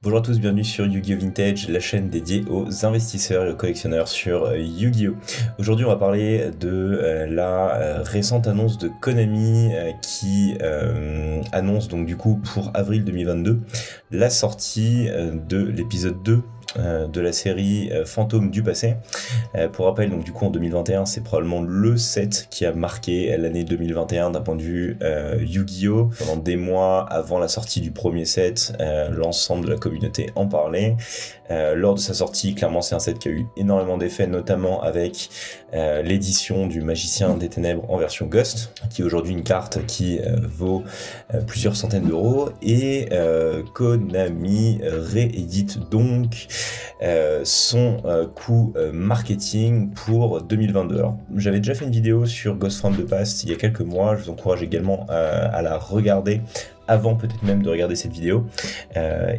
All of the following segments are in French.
Bonjour à tous, bienvenue sur Yu-Gi-Oh! Vintage, la chaîne dédiée aux investisseurs et aux collectionneurs sur Yu-Gi-Oh! Aujourd'hui, on va parler de la récente annonce de Konami qui annonce donc du coup pour avril 2022 la sortie de l'épisode 2 de la série Fantômes du passé. Pour rappel, donc du coup en 2021, c'est probablement le set qui a marqué l'année 2021 d'un point de vue Yu-Gi-Oh! Pendant des mois avant la sortie du premier set, l'ensemble de la communauté en parlait. Lors de sa sortie, clairement c'est un set qui a eu énormément d'effets, notamment avec l'édition du Magicien des Ténèbres en version Ghost, qui est aujourd'hui une carte qui vaut plusieurs centaines d'euros, et Konami réédite donc son coût marketing pour 2022. Alors, j'avais déjà fait une vidéo sur Ghost from the Past il y a quelques mois, je vous encourage également à la regarder avant peut-être même de regarder cette vidéo,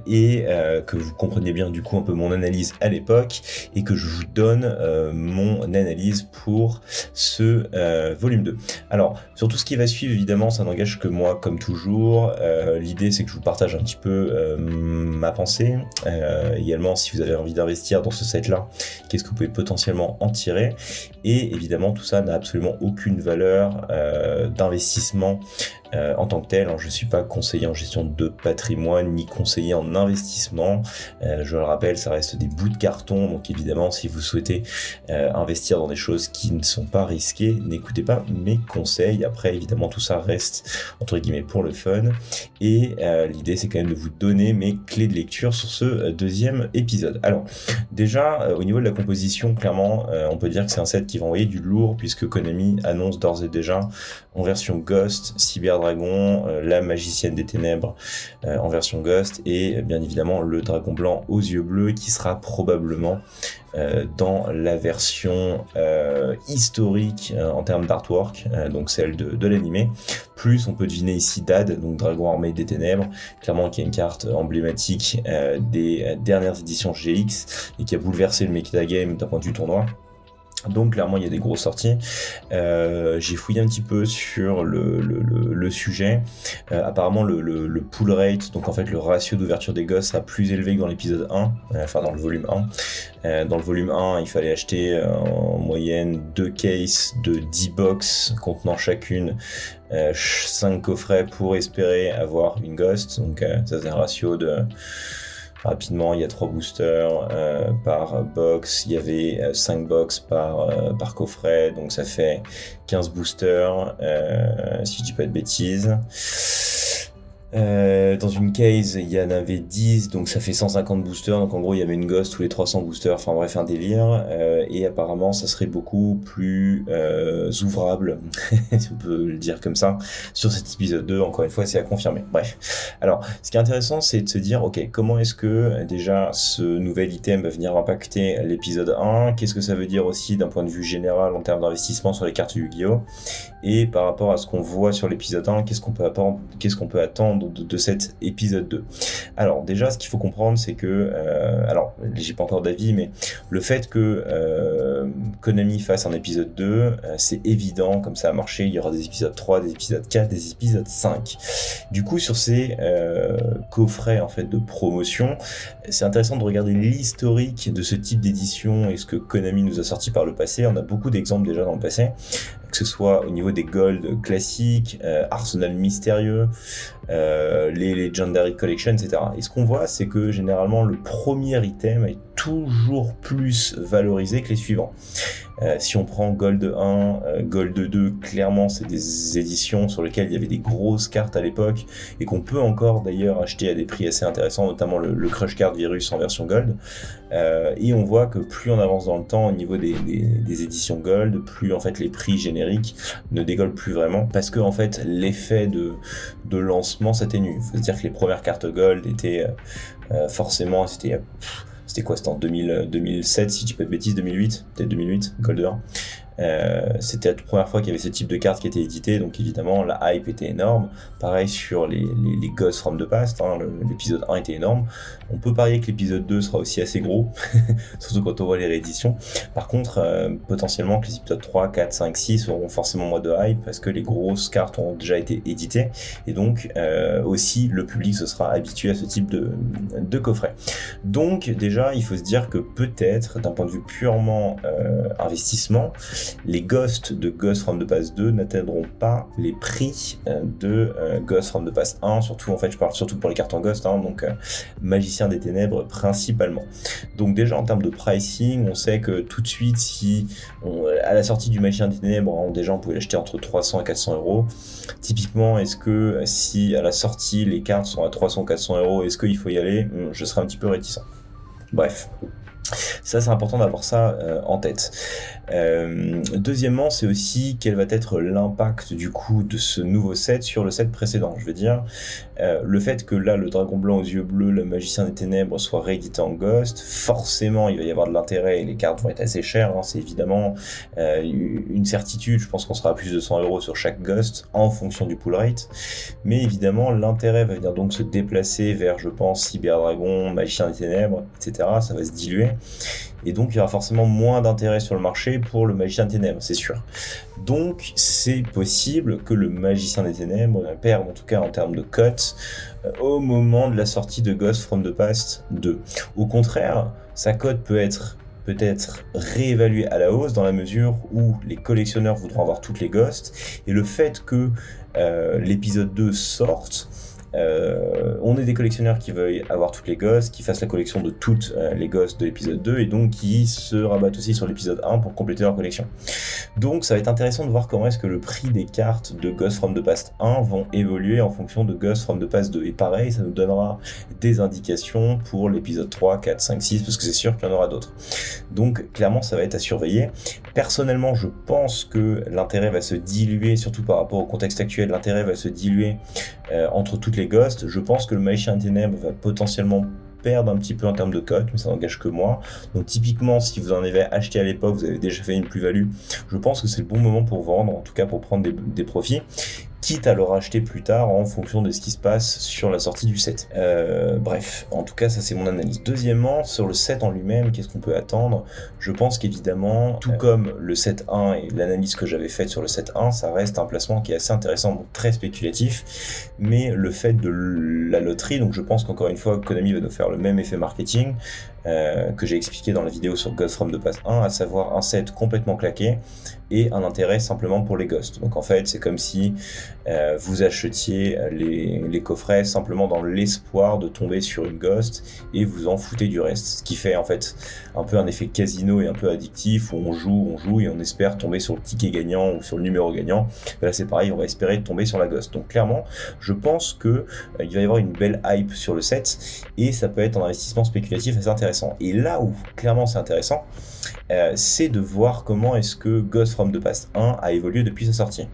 et que vous compreniez bien du coup un peu mon analyse à l'époque, et que je vous donne mon analyse pour ce volume 2. Alors, sur tout ce qui va suivre, évidemment, ça n'engage que moi comme toujours. L'idée, c'est que je vous partage un petit peu ma pensée. Également, si vous avez envie d'investir dans ce set-là, qu'est-ce que vous pouvez potentiellement en tirer. Et évidemment, tout ça n'a absolument aucune valeur d'investissement en tant que tel. Je ne suis pas conseiller en gestion de patrimoine ni conseiller en investissement. Je le rappelle, ça reste des bouts de carton. Donc évidemment, si vous souhaitez investir dans des choses qui ne sont pas risquées, n'écoutez pas mes conseils. Après, évidemment, tout ça reste entre guillemets pour le fun. Et l'idée, c'est quand même de vous donner mes clés de lecture sur ce deuxième épisode. Alors, déjà, au niveau de la composition, clairement, on peut dire que c'est un set qui va envoyer du lourd, puisque Konami annonce d'ores et déjà en version Ghost, Cyberdragon, la Magicienne des Ténèbres en version Ghost, et bien évidemment le Dragon Blanc aux yeux bleus qui sera probablement dans la version historique en termes d'artwork, donc celle de l'animé. Plus on peut deviner ici Dad, donc Dragon Armé des Ténèbres, clairement qui est une carte emblématique des dernières éditions GX et qui a bouleversé le metagame d'un point de vue tournoi. Donc clairement il y a des grosses sorties. J'ai fouillé un petit peu sur le sujet. Apparemment le pull rate, donc en fait le ratio d'ouverture des gosses, sera plus élevé que dans l'épisode 1, enfin dans le volume 1. Dans le volume 1, il fallait acheter en moyenne 2 cases de 10 box contenant chacune 5 coffrets pour espérer avoir une ghost. Donc ça c'est un ratio de... Rapidement, il y a 3 boosters par box, il y avait 5 box par coffret, donc ça fait 15 boosters, si je dis pas de bêtises. Dans une case, il y en avait 10, donc ça fait 150 boosters, donc en gros il y avait une ghost tous les 300 boosters, enfin bref un délire, et apparemment ça serait beaucoup plus ouvrable, si on peut le dire comme ça, sur cet épisode 2, encore une fois c'est à confirmer. Bref, alors ce qui est intéressant c'est de se dire, ok, comment est-ce que déjà ce nouvel item va venir impacter l'épisode 1, qu'est-ce que ça veut dire aussi d'un point de vue général en termes d'investissement sur les cartes Yu-Gi-Oh! Et par rapport à ce qu'on voit sur l'épisode 1, qu'est-ce qu'on peut attendre de cet épisode 2. Alors déjà, ce qu'il faut comprendre, c'est que, alors j'ai pas encore d'avis, mais le fait que Konami fasse un épisode 2, c'est évident, comme ça a marché, il y aura des épisodes 3, des épisodes 4, des épisodes 5. Du coup, sur ces coffrets en fait de promotion, c'est intéressant de regarder l'historique de ce type d'édition et ce que Konami nous a sorti par le passé. On a beaucoup d'exemples déjà dans le passé, que ce soit au niveau des Gold classiques, Arsenal mystérieux, les Legendary Collection, etc. Et ce qu'on voit, c'est que généralement le premier item est toujours plus valorisé que les suivants. Si on prend Gold 1, Gold 2, clairement c'est des éditions sur lesquelles il y avait des grosses cartes à l'époque et qu'on peut encore d'ailleurs acheter à des prix assez intéressants, notamment le Crush Card Virus en version Gold. Et on voit que plus on avance dans le temps au niveau des éditions Gold, plus en fait les prix génériques ne décollent plus vraiment, parce que en fait l'effet de lancement s'atténue. Il faut se dire que les premières cartes Gold étaient forcément, c'était quoi, c'était en 2007 si je dis pas de bêtises, 2008, peut-être 2008, Gold 1. C'était la toute première fois qu'il y avait ce type de carte qui était édité, donc évidemment la hype était énorme. Pareil sur les Ghosts from the Past, hein, l'épisode 1 était énorme. On peut parier que l'épisode 2 sera aussi assez gros, surtout quand on voit les rééditions. Par contre, potentiellement que les épisodes 3, 4, 5, 6 auront forcément moins de hype parce que les grosses cartes ont déjà été éditées, et donc aussi le public se sera habitué à ce type de coffret. Donc déjà il faut se dire que peut-être d'un point de vue purement investissement, les Ghosts de Ghost from the Past 2 n'atteindront pas les prix de Ghost from the Past 1, surtout en fait je parle surtout pour les cartes en Ghost, hein, donc Magicien des Ténèbres principalement. Donc déjà en termes de pricing, on sait que tout de suite à la sortie du Magicien des Ténèbres, hein, déjà on pouvait l'acheter entre 300 et 400 euros. Typiquement, est-ce que si à la sortie les cartes sont à 300-400 euros, est-ce qu'il faut y aller? Je serais un petit peu réticent. Bref. Ça, c'est important d'avoir ça en tête. Deuxièmement, c'est aussi quel va être l'impact du coup de ce nouveau set sur le set précédent. Je veux dire, le fait que là, le Dragon Blanc aux yeux bleus, le Magicien des Ténèbres soit réédité en Ghost, forcément, il va y avoir de l'intérêt et les cartes vont être assez chères. Hein, c'est évidemment une certitude. Je pense qu'on sera à plus de 100 euros sur chaque Ghost en fonction du pull rate. Mais évidemment, l'intérêt va venir donc se déplacer vers, je pense, Cyber Dragon, Magicien des Ténèbres, etc. Ça va se diluer. Et donc il y aura forcément moins d'intérêt sur le marché pour le Magicien des Ténèbres, c'est sûr. Donc c'est possible que le Magicien des Ténèbres perde, en tout cas en termes de cote, au moment de la sortie de Ghost from the Past 2. Au contraire, sa cote peut être peut-être réévaluée à la hausse dans la mesure où les collectionneurs voudront avoir toutes les Ghosts, et le fait que l'épisode 2 sorte, on est des collectionneurs qui veulent avoir toutes les Ghosts, qui fassent la collection de toutes les Ghosts de l'épisode 2 et donc qui se rabattent aussi sur l'épisode 1 pour compléter leur collection. Donc ça va être intéressant de voir comment est-ce que le prix des cartes de Ghost from the Past 1 vont évoluer en fonction de Ghost from the Past 2. Et pareil, ça nous donnera des indications pour l'épisode 3, 4, 5, 6, parce que c'est sûr qu'il y en aura d'autres. Donc clairement ça va être à surveiller. Personnellement, je pense que l'intérêt va se diluer, surtout par rapport au contexte actuel, l'intérêt va se diluer entre toutes les Ghosts. Je pense que le Magicien des Ténèbres va potentiellement perdre un petit peu en termes de cote, mais ça n'engage que moi. Donc typiquement, si vous en avez acheté à l'époque, vous avez déjà fait une plus-value, je pense que c'est le bon moment pour vendre, en tout cas pour prendre des profits, quitte à le racheter plus tard en fonction de ce qui se passe sur la sortie du set. Bref, en tout cas, ça c'est mon analyse. Deuxièmement, sur le set en lui-même, qu'est-ce qu'on peut attendre? Je pense qu'évidemment, tout comme le set 1 et l'analyse que j'avais faite sur le set 1, ça reste un placement qui est assez intéressant, donc très spéculatif, mais le fait de la loterie, donc je pense qu'encore une fois, Konami va nous faire le même effet marketing que j'ai expliqué dans la vidéo sur Ghost from the Past 1, à savoir un set complètement claqué et un intérêt simplement pour les Ghosts. Donc en fait, c'est comme si vous achetiez les coffrets simplement dans l'espoir de tomber sur une Ghost et vous en foutez du reste. Ce qui fait en fait un peu un effet casino et un peu addictif où on joue et on espère tomber sur le ticket gagnant ou sur le numéro gagnant. Et là c'est pareil, on va espérer tomber sur la Ghost. Donc clairement, je pense que il va y avoir une belle hype sur le set et ça peut être un investissement spéculatif assez intéressant. Et là où clairement c'est intéressant, c'est de voir comment est-ce que Ghost from the Past 1 a évolué depuis sa sortie.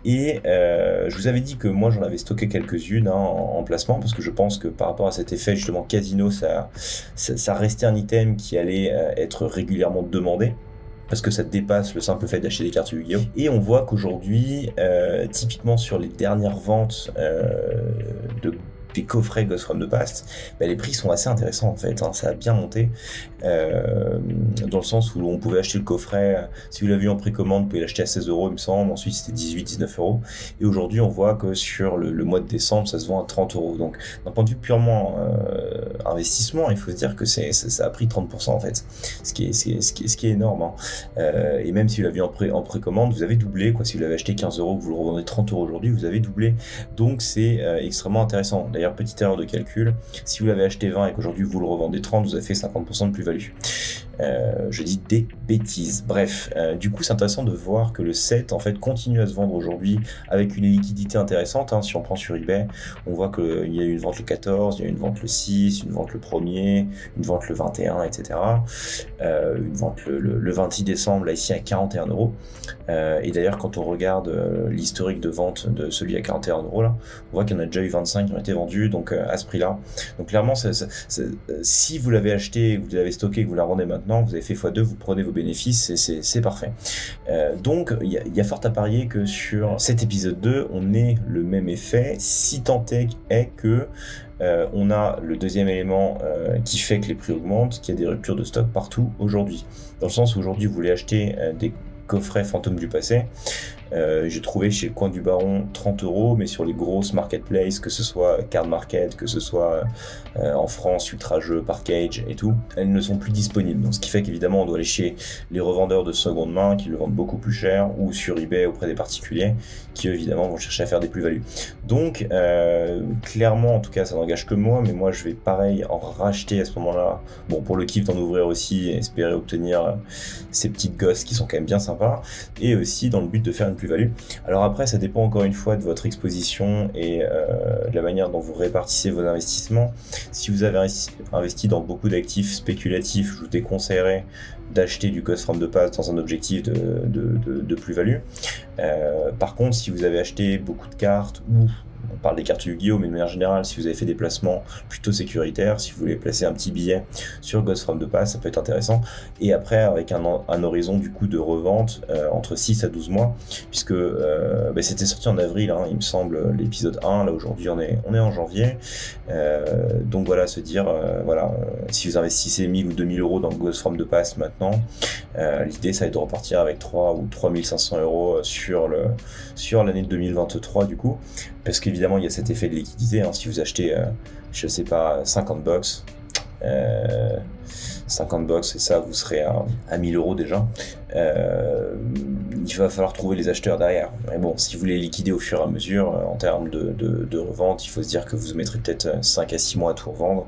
Et je vous avais dit que moi j'en avais stocké quelques-unes en placement, parce que je pense que par rapport à cet effet justement casino, ça restait un item qui allait être régulièrement demandé, parce que ça dépasse le simple fait d'acheter des cartes Yu-Gi-Oh! Et on voit qu'aujourd'hui, typiquement sur les dernières ventes des coffrets Ghost from the Past, les prix sont assez intéressants en fait, hein, ça a bien monté, dans le sens où on pouvait acheter le coffret, si vous l'avez vu en précommande, vous pouvez l'acheter à 16 euros il me semble, ensuite c'était 18-19 euros, et aujourd'hui on voit que sur le mois de décembre ça se vend à 30 euros, donc d'un point de vue purement investissement, il faut se dire que ça a pris 30% en fait, ce qui est énorme, hein. Et même si vous l'avez vu en précommande, vous avez doublé, quoi. Si vous l'avez acheté 15 euros, que vous le revendez 30 euros aujourd'hui, vous avez doublé, donc c'est extrêmement intéressant. D'ailleurs, petite erreur de calcul, si vous l'avez acheté 20 et qu'aujourd'hui vous le revendez 30, vous avez fait 50% de plus-value. Je dis des bêtises. Bref, du coup c'est intéressant de voir que le set en fait continue à se vendre aujourd'hui avec une liquidité intéressante, hein. Si on prend sur eBay, on voit qu'il y a eu une vente le 14, il y a eu une vente le 6, une vente le 1er, une vente le 21, etc. Une vente le 26 décembre, là ici à 41 euros. Et d'ailleurs quand on regarde l'historique de vente de celui à 41 euros là, on voit qu'il y en a déjà eu 25 qui ont été vendus, donc à ce prix là. Donc clairement si vous l'avez acheté, vous l'avez stocké, que vous la revendez maintenant, maintenant, vous avez fait x2, vous prenez vos bénéfices et c'est parfait. Donc il y a fort à parier que sur cet épisode 2, on ait le même effet, si tant est que on a le deuxième élément qui fait que les prix augmentent, qu'il y a des ruptures de stock partout aujourd'hui. Dans le sens où aujourd'hui vous voulez acheter des coffrets fantômes du passé, j'ai trouvé chez le coin du Baron 30 €, mais sur les grosses marketplaces, que ce soit Card Market, que ce soit en France, Ultra Jeux, Parkage et tout, elles ne sont plus disponibles. Donc ce qui fait qu'évidemment on doit aller chez les revendeurs de seconde main qui le vendent beaucoup plus cher, ou sur eBay auprès des particuliers qui évidemment vont chercher à faire des plus-values. Donc clairement, en tout cas ça n'engage que moi, mais moi je vais pareil en racheter à ce moment-là, bon pour le kiff d'en ouvrir aussi et espérer obtenir ces petites gosses qui sont quand même bien sympas, et aussi dans le but de faire une plus-value. Alors après, ça dépend encore une fois de votre exposition et de la manière dont vous répartissez vos investissements. Si vous avez investi dans beaucoup d'actifs spéculatifs, je vous déconseillerais d'acheter du Ghost from the Past dans un objectif de plus-value. Par contre, si vous avez acheté beaucoup de cartes, ou on parle des cartes Yu-Gi-Oh, mais de manière générale, si vous avez fait des placements plutôt sécuritaires, si vous voulez placer un petit billet sur Ghost from the Past, ça peut être intéressant. Et après, avec un horizon du coup de revente entre 6 à 12 mois, puisque c'était sorti en avril, hein, il me semble, l'épisode 1, là aujourd'hui on est en janvier. Donc voilà, se dire, si vous investissez 1000 ou 2000 € dans Ghost from the Past maintenant, l'idée ça va être de repartir avec 3 ou 3500 € sur l'année 2023 du coup, parce qu'évidemment il y a cet effet de liquidité, hein. Si vous achetez je sais pas 50 box, 50 box, et ça vous serez à 1000 € déjà, il va falloir trouver les acheteurs derrière. Mais bon, si vous voulez liquider au fur et à mesure, en termes de revente, il faut se dire que vous mettrez peut-être 5 à 6 mois à tout revendre,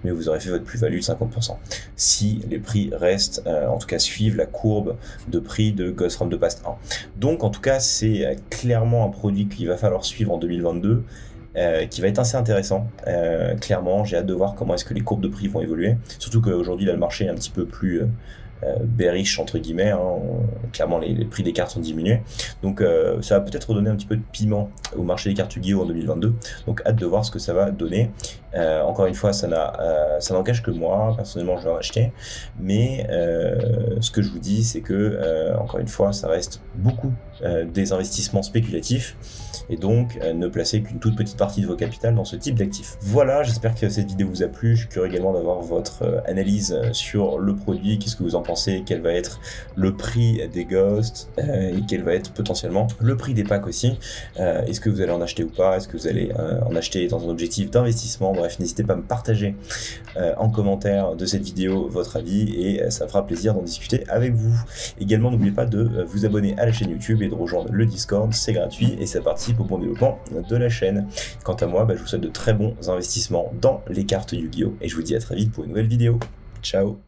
mais vous aurez fait votre plus-value de 50%. Si les prix restent, en tout cas suivent la courbe de prix de Ghost from the Past 1. Donc en tout cas, c'est clairement un produit qu'il va falloir suivre en 2022, qui va être assez intéressant. Clairement, j'ai hâte de voir comment est-ce que les courbes de prix vont évoluer, surtout qu'aujourd'hui là le marché est un petit peu plus bearish entre guillemets, hein. Clairement les prix des cartes ont diminué, donc ça va peut-être redonner un petit peu de piment au marché des cartes Yu-Gi-Oh en 2022, donc hâte de voir ce que ça va donner. Encore une fois, ça n'engage que moi, personnellement je vais en acheter, mais ce que je vous dis c'est que encore une fois ça reste beaucoup des investissements spéculatifs, et donc ne placez qu'une toute petite partie de vos capitales dans ce type d'actifs. Voilà, j'espère que cette vidéo vous a plu. Je suis curieux également d'avoir votre analyse sur le produit, qu'est-ce que vous en pensez, quel va être le prix des ghosts, et quel va être potentiellement le prix des packs aussi. Est-ce que vous allez en acheter ou pas, est-ce que vous allez en acheter dans un objectif d'investissement? Bref, n'hésitez pas à me partager en commentaire de cette vidéo votre avis, et ça me fera plaisir d'en discuter avec vous. Également, n'oubliez pas de vous abonner à la chaîne YouTube et de rejoindre le Discord, c'est gratuit et ça participe au bon développement de la chaîne. Quant à moi, je vous souhaite de très bons investissements dans les cartes Yu-Gi-Oh! Et je vous dis à très vite pour une nouvelle vidéo. Ciao!